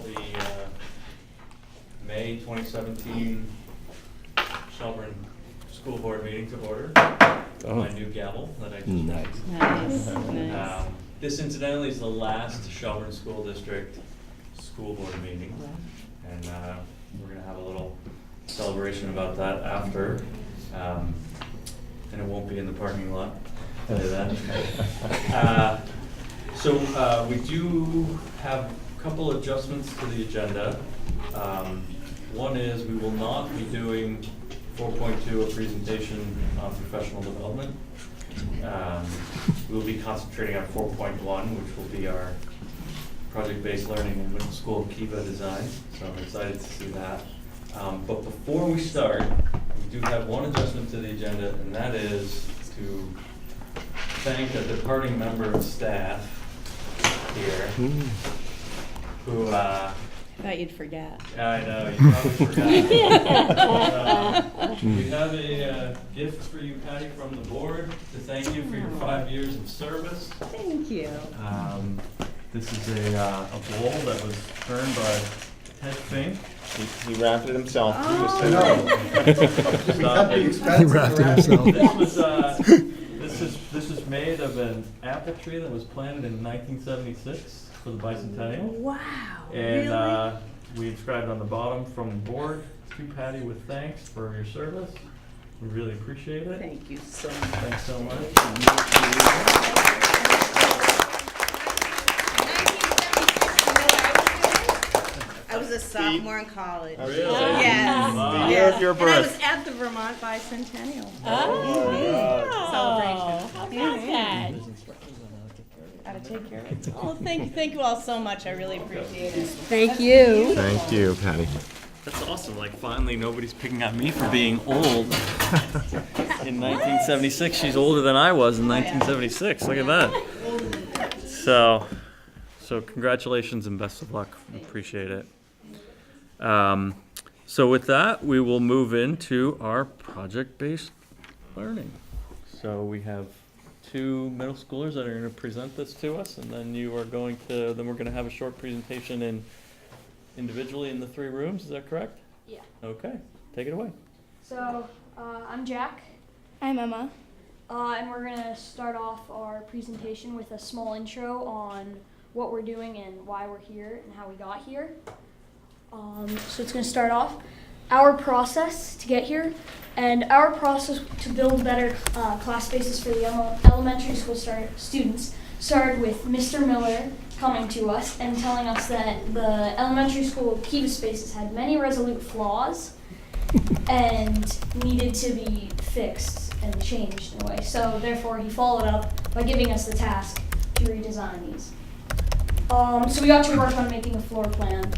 the May 2017 Shelburne School Board meeting to order. My new gavel that I just Nice. This incidentally is the last Shelburne School District School Board meeting. And we're going to have a little celebration about that after. And it won't be in the parking lot. I'll tell you that. So we do have a couple adjustments to the agenda. One is we will not be doing 4.2, a presentation on professional development. We'll be concentrating on 4.1, which will be our project-based learning in middle school Kiva design. So I'm excited to see that. But before we start, we do have one adjustment to the agenda, and that is to thank a departing member of staff here who I thought you'd forget. I know, you probably forgot. We have a gift for you, Patty, from the board to thank you for your 5 years of service. Thank you. This is a bowl that was earned by Ted Fink. He wrapped it himself. Stop it. He wrapped it himself. This is made of an apple tree that was planted in 1976 for the bicentennial. Wow. And really? we inscribed on the bottom from the board to Patty with thanks for your service. We really appreciate it. Thank you so much. Thanks so much. I was a sophomore in college. Really? Yes. Wow. The year of your And I was birth. at the Vermont Bicentennial Oh, celebration. how about that? Gotta take care of it. Oh, thank you all so much. I really appreciate it. Thank you. Thank you, Patty. That's awesome. Like, finally, nobody's picking on me for being old. In 1976, she's older than I was in 1976. Look at that. So congratulations and best of luck. Appreciate it. So with that, we will move into our project-based learning. So we have two middle schoolers that are going to present this to us, and then we're going to have a short presentation individually in the three rooms. Is that correct? Yeah. Okay, take it away. So, I'm Jack, I'm Emma. and we're going to start off our presentation with a small intro on what we're doing and why we're here and how we got here. So it's going to start off our process to get here, and our process to build better class spaces for the elementary school students started with Mr. Miller coming to us and telling us that the elementary school Kiva spaces had many resolute flaws and needed to be fixed and changed in a way. So therefore he followed up by giving us the task to redesign these. So we got to work on making a floor plan.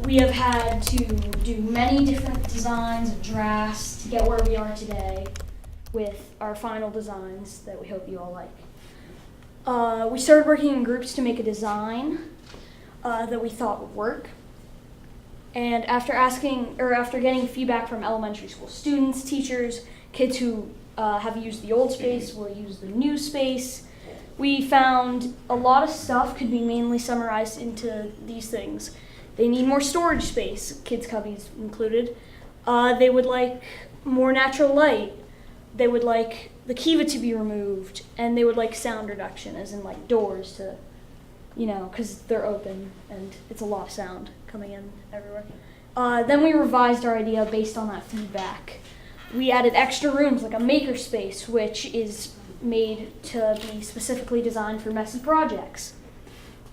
We have had to do many different designs and drafts to get where we are today with our final designs that we hope you all like. We started working in groups to make a design that we thought would work. And after getting feedback from elementary school students, teachers, kids who have used the old space will use the new space, we found a lot of stuff could be mainly summarized into these things. They need more storage space, kids' cubbies included. They would like more natural light. They would like the Kiva to be removed, and they would like sound reduction, as in like doors to, because they're open and it's a lot of sound coming in everywhere. Then we revised our idea based on that feedback. We added extra rooms like a maker space, which is made to be specifically designed for messy projects.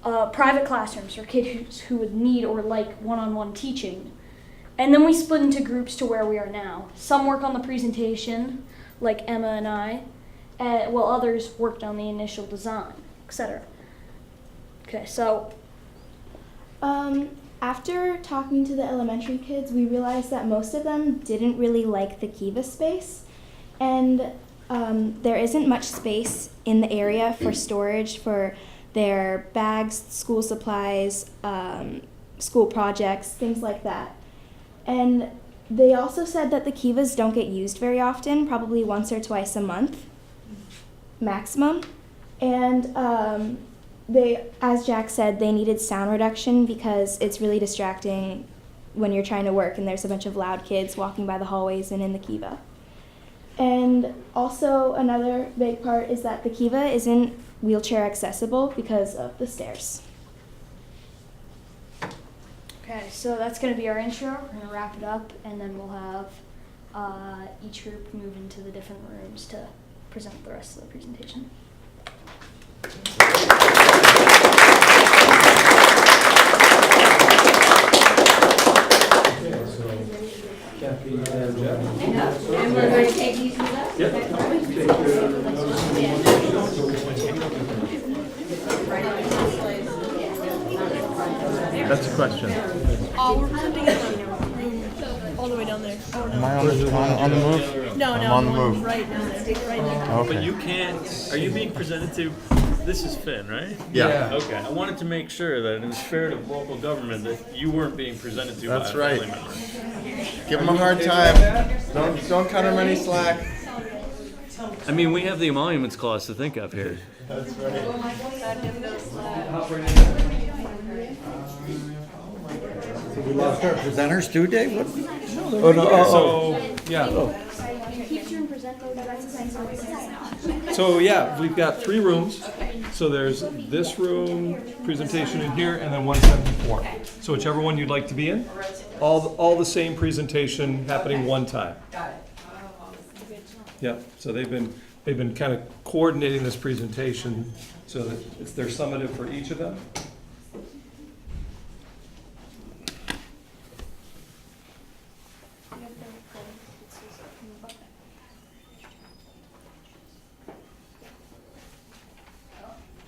Private classrooms for kids who would need or like one-on-one teaching. And then we split into groups to where we are now. Some work on the presentation, like Emma and I, while others worked on the initial design, etc. Okay, so After talking to the elementary kids, we realized that most of them didn't really like the Kiva space, and there isn't much space in the area for storage for their bags, school supplies, school projects, things like that. And they also said that the Kivas don't get used very often, probably once or twice a month, maximum. And as Jack said, they needed sound reduction because it's really distracting when you're trying to work and there's a bunch of loud kids walking by the hallways and in the kiva. And also another big part is that the kiva isn't wheelchair accessible because of the stairs. Okay, so that's going to be our intro. We're going to wrap it up, and then we'll have each group move into the different rooms to present the rest of the presentation. Kathy and Jeff. And we're going to take these with us? That's a question. We're presenting in the room all the way down there. Oh, Am I on the move? no, I'm no, on the one move. right down there, right there. But Okay. you can't, are you being presented to, this is Finn, right? Yeah. Okay, I wanted to make sure that it was fair to local government that you weren't being presented to by a That's family right. member. Give him a hard time. Don't cut him any slack. I mean, we have the emoluments clause to think of here. That's right. We lost our presenters too, Dave? What? So yeah, we've got 3 rooms. So there's this room, presentation in here, and then 174. So whichever one you'd like to be in, all the same presentation happening one time. Yeah, so they've been kind of coordinating this presentation so that they're summative for each of them.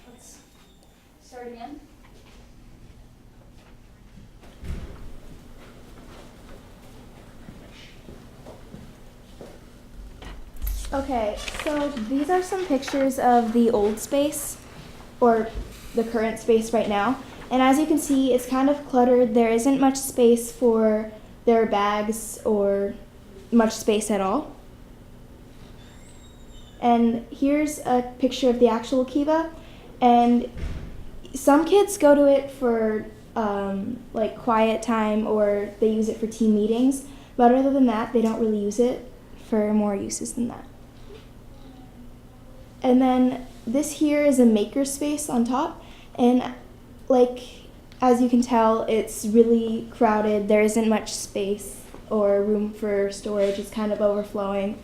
Let's start again. Okay, so these are some pictures of the old space, or the current space right now. And as you can see, it's kind of cluttered. There isn't much space for their bags or much space at all. And here's a picture of the actual kiva. And some kids go to it for like quiet time, or they use it for team meetings. But other than that, they don't really use it for more uses than that. And then this here is a maker space on top, and like as you can tell, it's really crowded. There isn't much space or room for storage. It's kind of overflowing.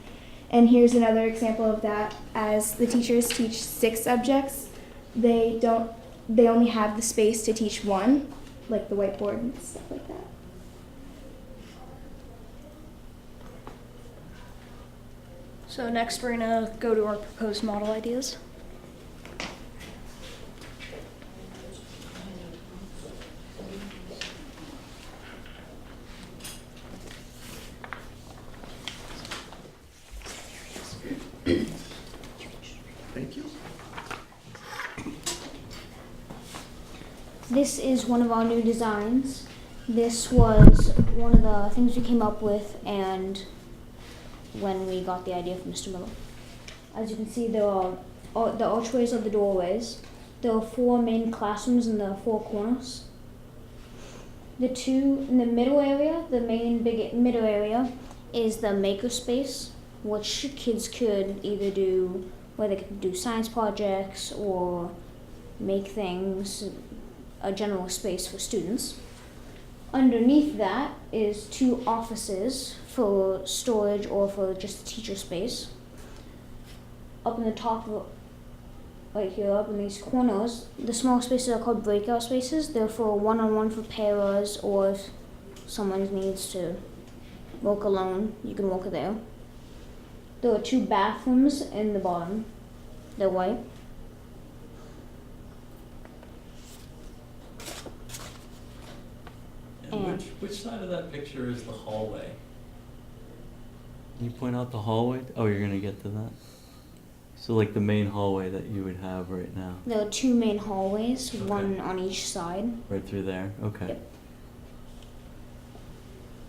And here's another example of that. As the teachers teach 6 subjects, they only have the space to teach 1, like the whiteboard and stuff like that. So next we're gonna go to our proposed model ideas. Thank you. This is one of our new designs. This was one of the things we came up with and when we got the idea from Mr. Miller. As you can see, there are the archways of the doorways. There are 4 main classrooms in the 4 corners. The 2 in the middle area, the main big middle area, is the maker space, which kids could either do, where they could do science projects or make things, a general space for students. Underneath that is 2 offices for storage or for just teacher space. Up in the top of right here, up in these corners, the small spaces are called breakout spaces. They're for one-on-one for pairers, or if someone needs to walk alone, you can walk there. There are 2 bathrooms in the bottom. They're white. And which side of that picture is the hallway? Can you point out the hallway? Oh, you're gonna get to that? So like the main hallway that you would have right now? There are 2 main hallways, Okay. one on each side. Right through there, okay. Yep.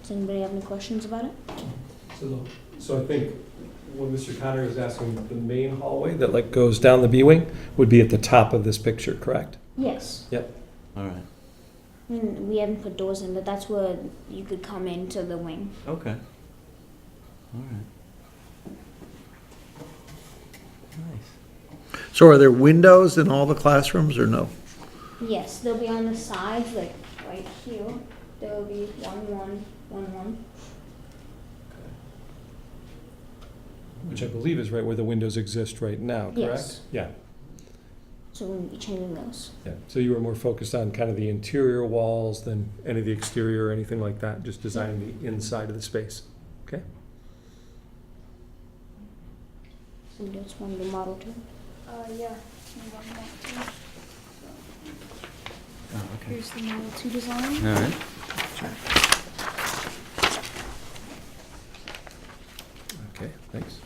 Does anybody have any questions about it? So I think when Mr. Connor is asking, the main hallway that like goes down the B wing would be at the top of this picture, correct? Yes. Yep. All right. I mean, we haven't put doors in, but that's where you could come into the wing. Okay. All right. Nice. So are there windows in all the classrooms or no? Yes, they'll be on the sides, like right here. There will be one. Which I believe is right where the windows exist right now, correct? Yes. Yeah. So we'll be changing those. Yeah. So you were more focused on kind of the interior walls than any of the exterior or anything like that, just designing the inside of the space. Okay? So we just want to do model too. Yeah. Oh, okay. Here's the Model 2 design. All right. Okay, thanks.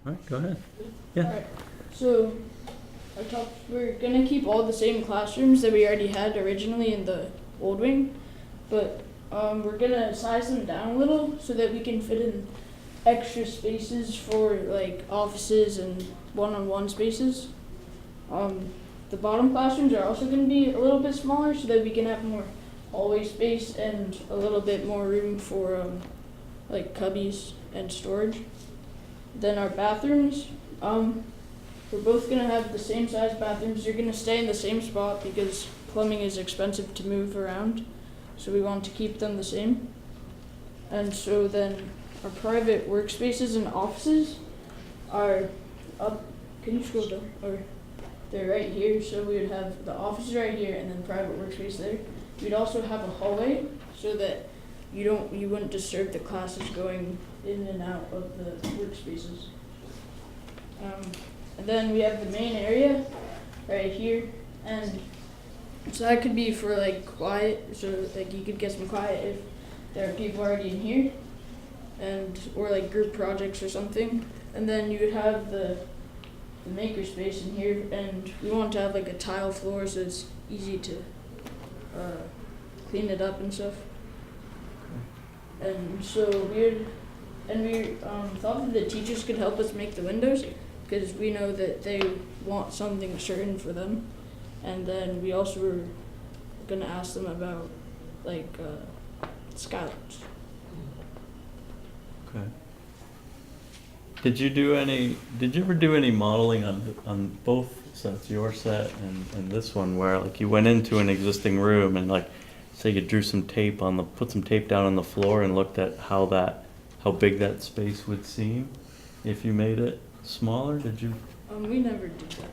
All right, go ahead. Yeah. Alright, so we're gonna keep all the same classrooms that we already had originally in the old wing, but we're gonna size them down a little so that we can fit in extra spaces for like offices and one-on-one spaces. The bottom classrooms are also gonna be a little bit smaller so that we can have more hallway space and a little bit more room for like cubbies and storage. Then our bathrooms, we're both gonna have the same size bathrooms. You're gonna stay in the same spot because plumbing is expensive to move around, so we want to keep them the same. And so then our private workspaces and offices are up. Can you scroll down? Or they're right here. So we would have the offices right here and then private workspace there. We'd also have a hallway so that you wouldn't disturb the classes going in and out of the workspaces. And then we have the main area right here, and so that could be for like quiet, so like you could get some quiet if there are people already in here, and or like group projects or something. And then you would have the maker space in here, and we want to have like a tile floor so it's easy to clean it up and stuff. And so we thought that the teachers could help us make the windows because we know that they want something certain for them. And then we also were gonna ask them about like skylights. Okay. Did you ever do any modeling on both sets, your set and this one, where like you went into an existing room and like say you drew some tape put some tape down on the floor and looked at how big that space would seem if you made it smaller? Did you? We never did that.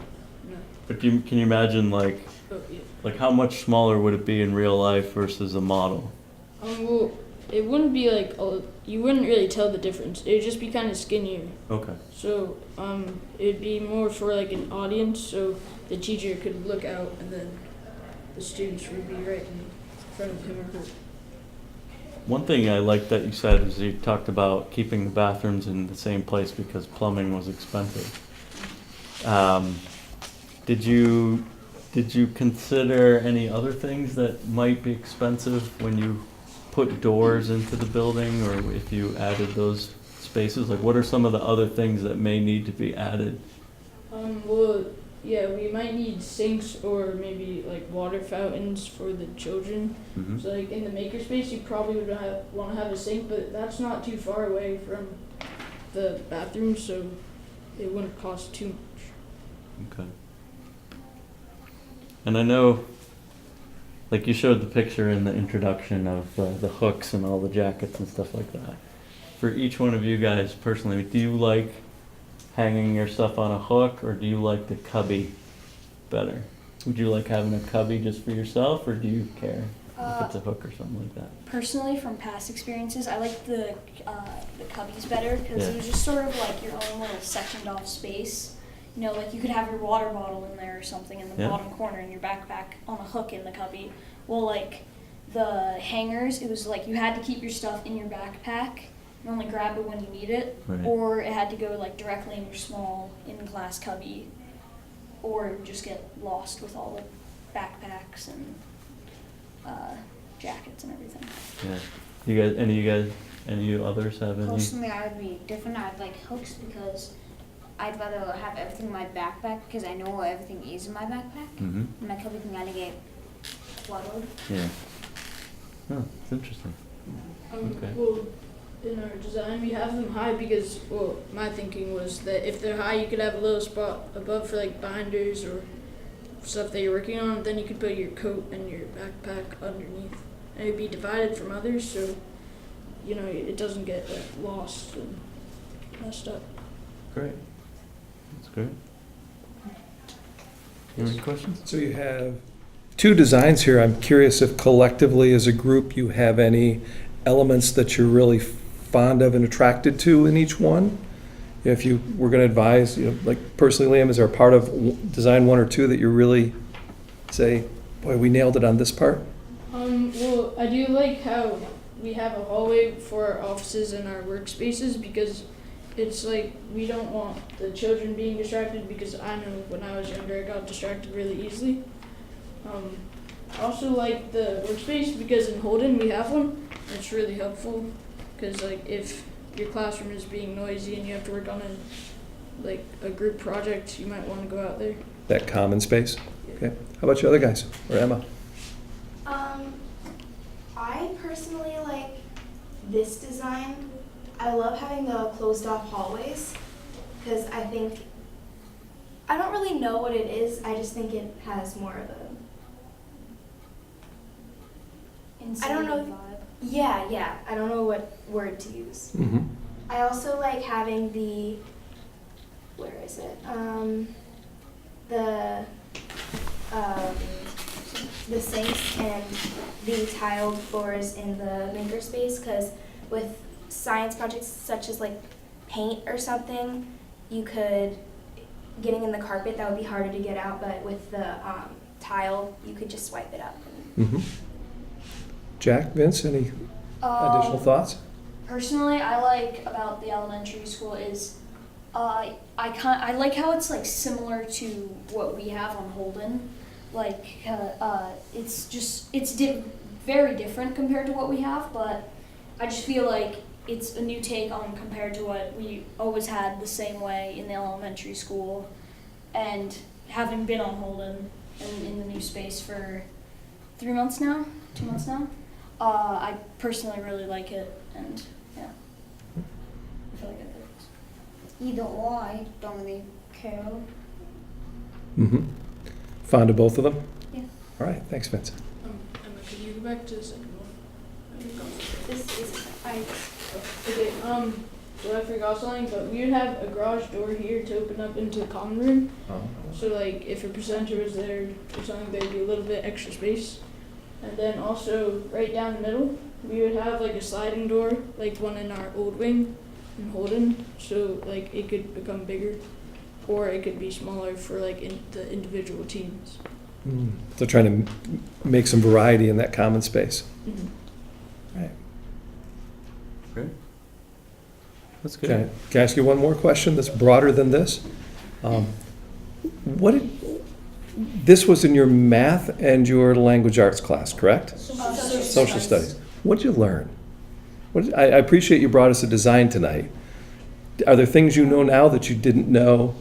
No. But can you imagine like Yeah. like how much smaller would it be in real life versus a model? Well, it wouldn't be like you wouldn't really tell the difference. It would just be kind of skinnier. Okay. So it'd be more for like an audience, so the teacher could look out and then the students would be right in front of him or her. One thing I liked that you said is you talked about keeping the bathrooms in the same place because plumbing was expensive. Did you consider any other things that might be expensive when you put doors into the building, or if you added those spaces? Like, what are some of the other things that may need to be added? Well, yeah, we might need sinks or maybe like water fountains for the children. Mm-hmm. So like in the makerspace, you probably would want to have a sink, but that's not too far away from the bathroom, so it wouldn't cost too much. Okay. And I know, like you showed the picture in the introduction of the hooks and all the jackets and stuff like that. For each one of you guys personally, do you like hanging your stuff on a hook, or do you like the cubby better? Would you like having a cubby just for yourself, or do you care if it's a hook or something like that? Personally, from past experiences, I like the cubbies better because Yeah. it was just sort of like your own little sectioned off space. You know, like you could have your water bottle in there or something in the Yeah. bottom corner in your backpack on a hook in the cubby. Well, like the hangers, it was like you had to keep your stuff in your backpack and only grab it when you need it, Right. or it had to go like directly in your small in-class cubby, or it would just get lost with all the backpacks and jackets and everything. Yeah. Any of you others have any? Personally, I would be different. I'd like hooks because I'd rather have everything in my backpack because I know where everything is in my backpack. Mm-hmm. And like everything gonna get cluttered. Yeah. Oh, it's interesting. Okay. Well, in our design, we have them high because, well, my thinking was that if they're high, you could have a little spot above for like binders or stuff that you're working on. Then you could put your coat and your backpack underneath, and it'd be divided from others, so you know it doesn't get lost and messed up. Great. That's great. Any questions? So you have two designs here. I'm curious if collectively as a group you have any elements that you're really fond of and attracted to in each one. If you were going to advise, like personally, Liam, is there a part of design one or two that you really say, boy, we nailed it on this part? Well, I do like how we have a hallway for our offices and our workspaces because it's like we don't want the children being distracted because I know when I was younger I got distracted really easily. I also like the workspace because in Holden we have one. It's really helpful because like if your classroom is being noisy and you have to work on a group project, you might want to go out there. That common space? Okay. How about you other guys? Or Emma? I personally like this design. I love having the closed off hallways because I don't really know what it is. I just think it has more of a Inside I don't know. vibe. Yeah. I don't know what word to use. Mm-hmm. I also like having where is it? The sinks and the tiled floors in the makerspace because with science projects such as like paint or something, getting in the carpet, that would be harder to get out, but with the tile, you could just swipe it up. Mm-hmm. Jack, Vince, any additional thoughts? Personally, I like about the elementary school is I like how it's like similar to what we have on Holden. Like it's very different compared to what we have, but I just feel like it's a new take on compared to what we always had the same way in the elementary school. And having been on Holden and in the new space for 2 months now, I personally really like it, and yeah, I feel like it fits. Either or, I don't really care. Mm-hmm. Fond of both of them? Yeah. All right, thanks, Vince. Emma, can you go back to the second one? This is Okay, so I forgot something, but we would have a garage door here to open up into the common room. So like if a presenter was there or something, there'd be a little bit extra space. And then also right down the middle, we would have like a sliding door, like one in our old wing in Holden. So like it could become bigger, or it could be smaller for like the individual teams. So trying to make some variety in that common space. Mm-hmm. Right. Great. That's good. Can I ask you one more question that's broader than this? This was in your math and your language arts class, correct? Social studies. What'd you learn? I appreciate you brought us a design tonight. Are there things you know now that you didn't know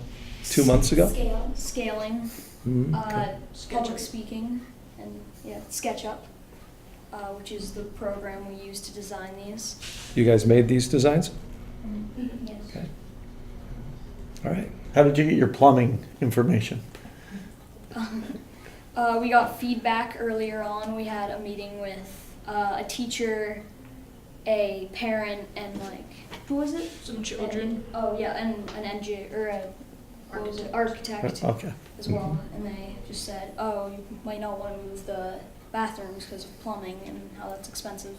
2 months ago? Scaling, Okay. public speaking, and SketchUp, which is the program we use to design these. You guys made these designs? Yes. Okay. All right. How did you get your plumbing information? We got feedback earlier on. We had a meeting with a teacher, a parent, and who was it? Some children. And an engineer or architect Okay. as well. And they just said, you might not want to move the bathrooms because of plumbing and how that's expensive.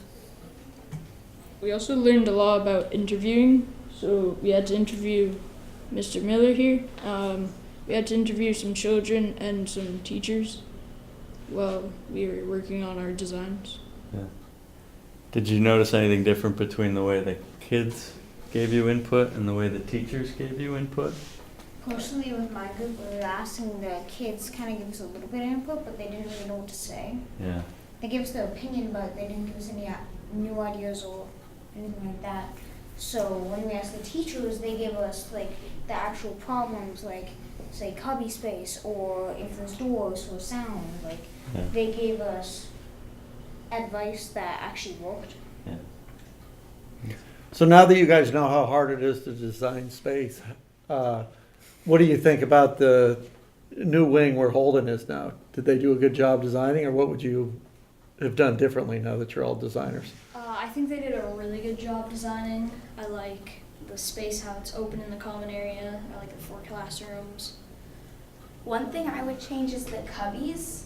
We also learned a lot about interviewing. So we had to interview Mr. Miller here. We had to interview some children and some teachers while we were working on our designs. Yeah. Did you notice anything different between the way the kids gave you input and the way the teachers gave you input? Personally, with my group, we were asking the kids kind of give us a little bit of input, but they didn't really know what to say. Yeah. They gave us their opinion, but they didn't give us any new ideas or anything like that. So when we asked the teachers, they gave us like the actual problems, like say cubby space or if there's doors or sound. Like they gave us advice that actually worked. So now that you guys know how hard it is to design space, what do you think about the new wing where Holden is now? Did they do a good job designing, or what would you have done differently now that you're all designers? I think they did a really good job designing. I like the space, how it's open in the common area. I like the 4 classrooms. One thing I would change is the cubbies,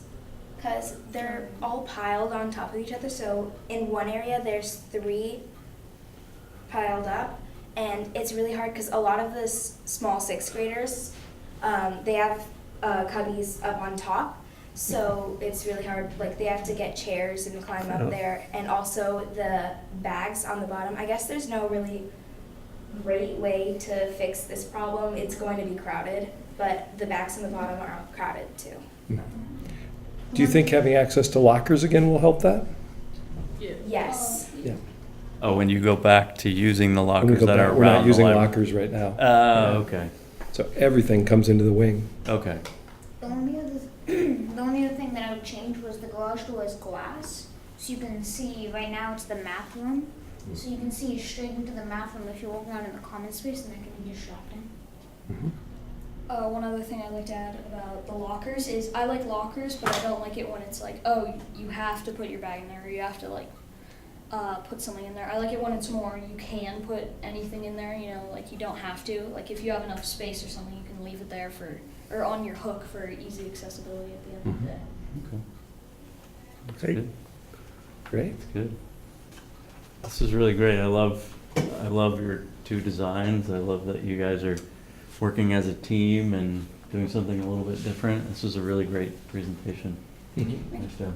because they're all piled on top of each other. So in one area, there's 3 piled up, and it's really hard because a lot of the small 6th graders, they have cubbies up on top. So it's really hard, like they have to get chairs and climb up there, and also the bags on the bottom. I guess there's no really great way to fix this problem. It's going to be crowded, but the bags on the bottom are crowded too. Do you think having access to lockers again will help that? Yes. Yeah. Oh, when you go back to using the When we lockers go that back, are we're around not the using library. lockers right now. Oh, okay. So everything comes into the wing. Okay. The only other thing that I would change was the garage door is glass. So you can see, right now it's the math room. So you can see straight into the math room if you're walking out in the common space, and that can be distracting. One other thing I'd like to add about the lockers is I like lockers, but I don't like it when it's like, oh, you have to put your bag in there, or you have to like put something in there. I like it when it's more you can put anything in there, you know, like you don't have to. Like if you have enough space or something, you can leave it there or on your hook for easy accessibility at the end of the day. That's Hey. good. Great. That's good. This is really great. I love your 2 designs. I love that you guys are working as a team and doing something a little bit different. This was a really great presentation. Nice job.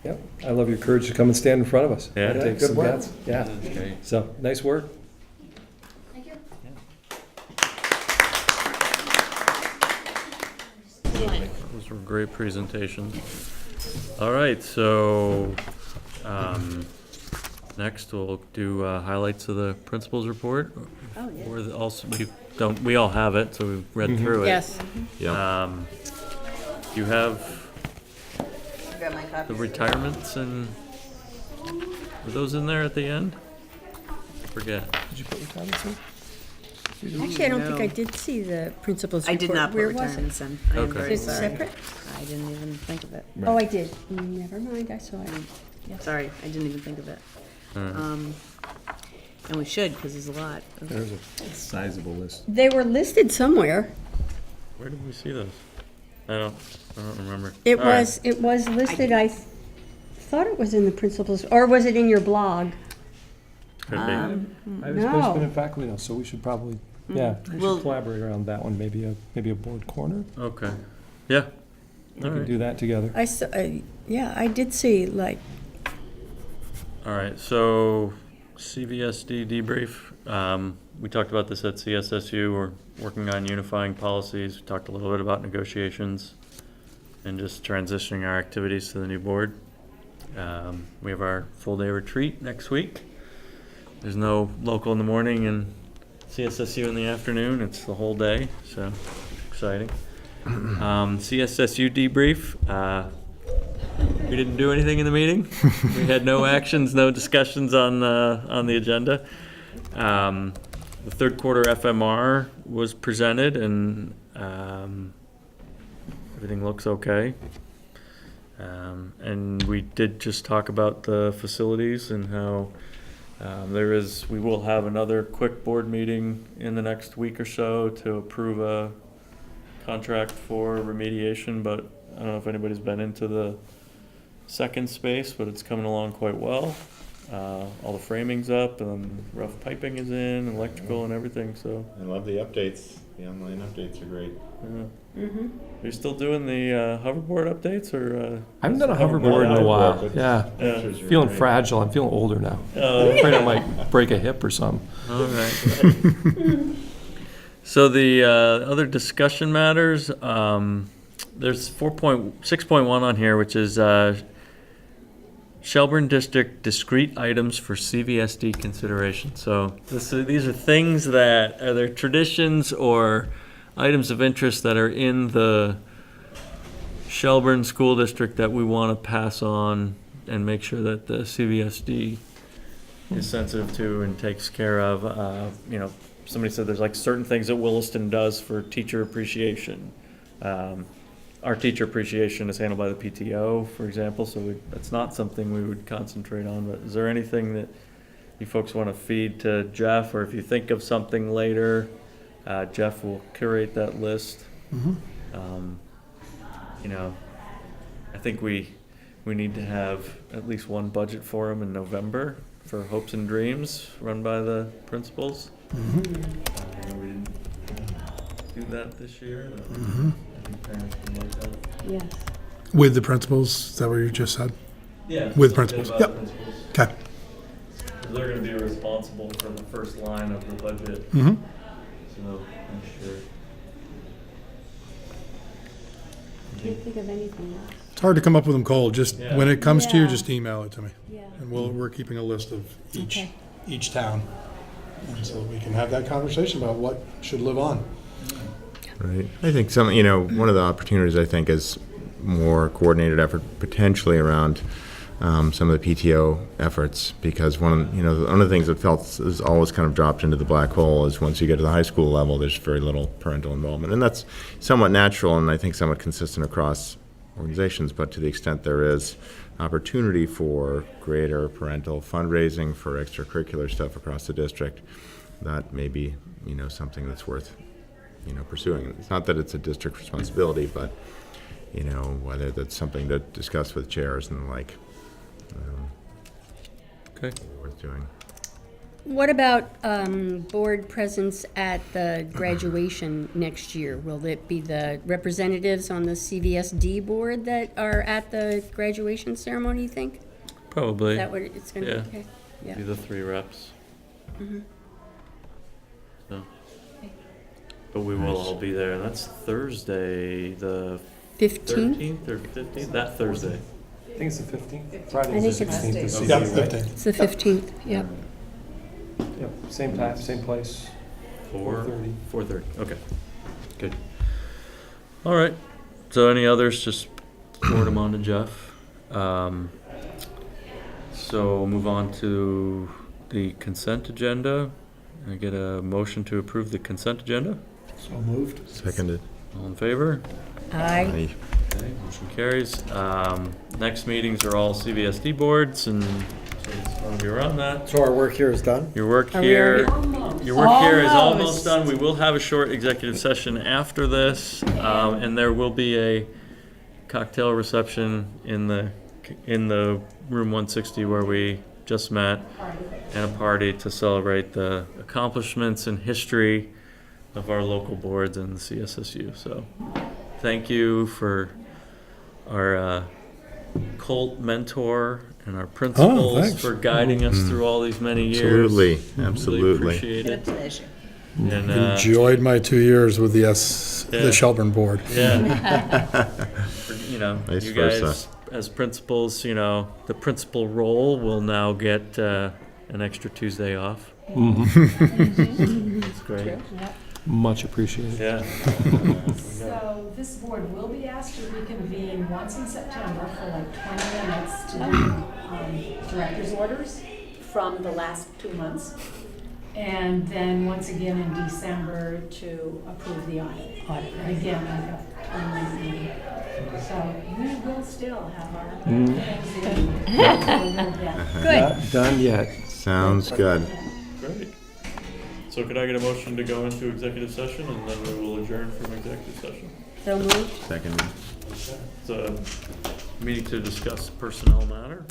Yep. I love your courage to come and stand in front of us. Yeah. That takes Good some work. guts. Yeah. That's great. So nice work. Thank you. Those were great presentations. All right, so next we'll do highlights of the principal's report. Oh, yeah. Or also we all have it, so we've read through it. Yes. You have I've got my the copy. retirements, and were those in there at the end? Forget. Did you put retirements in? Actually, I don't think I did see the principal's I report. did not put Where was it? retirements in. I am Okay. very Is it sorry. separate? I didn't even think of it. Oh, I did. Never mind, I saw it. Sorry, I didn't even think of it. All right. And we should, because there's a lot. There's a sizable list. They were listed somewhere. Where did we see those? I don't remember. It All right. was listed, I thought it was in the principal's, or was it in your blog? Could be. I was No. principal and faculty now, so we should probably, yeah, we Well- should collaborate around that one, maybe a board corner. Okay. Yeah. We All can right. do that together. I saw, yeah, I did see, like, All right, so CVSD debrief. We talked about this at CSSU. We're working on unifying policies. We talked a little bit about negotiations and just transitioning our activities to the new board. We have our full day retreat next week. There's no local in the morning and CSSU in the afternoon. It's the whole day, so exciting. CSSU debrief. We didn't do anything in the meeting. We had no actions, no discussions on the agenda. The third quarter FMR was presented, and everything looks okay. And we did just talk about the facilities and how we will have another quick board meeting in the next week or so to approve a contract for remediation, but I don't know if anybody's been into the second space, but it's coming along quite well. All the framing's up and rough piping is in, electrical and everything, so. I love the updates. The online updates are great. Are you still doing the hoverboard updates, or? I haven't done a hoverboard in a while, But yeah. pictures are Feeling great. fragile, I'm feeling older now. Oh, Afraid I might break a hip or something. all right. So the other discussion matters, there's 6.1 on here, which is Shelburne District discrete items for CVSD consideration. So these are things that are there traditions or items of interest that are in the Shelburne School District that we want to pass on and make sure that the CVSD is sensitive to and takes care of. Somebody said there's like certain things that Williston does for teacher appreciation. Our teacher appreciation is handled by the PTO, for example, so that's not something we would concentrate on. But is there anything that you folks want to feed to Jeff, or if you think of something later, Jeff will curate that list. I think we need to have at least one budget forum in November for Hopes and Dreams run by the principals. We didn't do that this year. I think parents can like that. Yes. With the principals, is that what you just said? Yeah. With something principals, about yep. principals. Okay. 'Cause they're gonna be responsible for the first line of the budget. So I'm sure. Can't think of anything else. It's hard to come up with them cold. Just Yeah. when it comes to you, Yeah. just email it to me. Yeah. And we're keeping a list of Okay. each town. And so we can have that conversation about what should live on. Right. I think one of the opportunities I think is more coordinated effort potentially around some of the PTO efforts, because one of the things that felt is always kind of dropped into the black hole is once you get to the high school level, there's very little parental involvement, and that's somewhat natural and I think somewhat consistent across organizations. But to the extent there is opportunity for greater parental fundraising for extracurricular stuff across the district, that may be something that's worth pursuing. It's not that it's a district responsibility, but whether that's something to discuss with chairs and the like. Okay. Worth doing. What about board presence at the graduation next year? Will it be the representatives on the CVSD board that are at the graduation ceremony, you think? Probably. Is that what it's going to Yeah. be? Okay. Yeah. Be the 3 reps. So. But we will all be there, and that's Thursday, the 15th? 13th or 15th, that Thursday. I think it's the 15th. I Friday's think the it's- 16th. is Yeah, CVU, right? 15. It's the 15th, yep. Yep, same time, same place. 4:30. 4:30, okay, good. All right, so any others, just forward them on to Jeff. So move on to the consent agenda. I get a motion to approve the consent agenda. So moved. Seconded. All in favor? Aye. Okay, motion carries. Next meetings are all CVSD boards, and so it's going to be around that. So our work here is done? Your work Are we here, already- your work here is almost Almost. done. We will have a short executive session after this, and there will be a cocktail reception in the room 160 where we just met, and a party to celebrate the accomplishments and history of our local boards and the CSSU. So, thank you for our Colt mentor and our principals thanks. for guiding us through all these many years. Absolutely, Really absolutely. appreciate it. pleasure. And, Enjoyed my 2 years with Yeah. the Shelburne board. yeah, Vice you guys versa. as principals, the principal role will now get an extra Tuesday off. That's great. Much appreciated. Yeah. So this board will be asked to reconvene once in September for like 20 minutes to do director's orders from the last 2 months. And then once again in December to approve the audit. And again, I've got 20 minute meeting. So we will still have our things in. Not done yet. Sounds good. Great. So could I get a motion to go into executive session, and then we will adjourn from executive session? So moved. Seconded. It's a meeting to discuss personnel matters.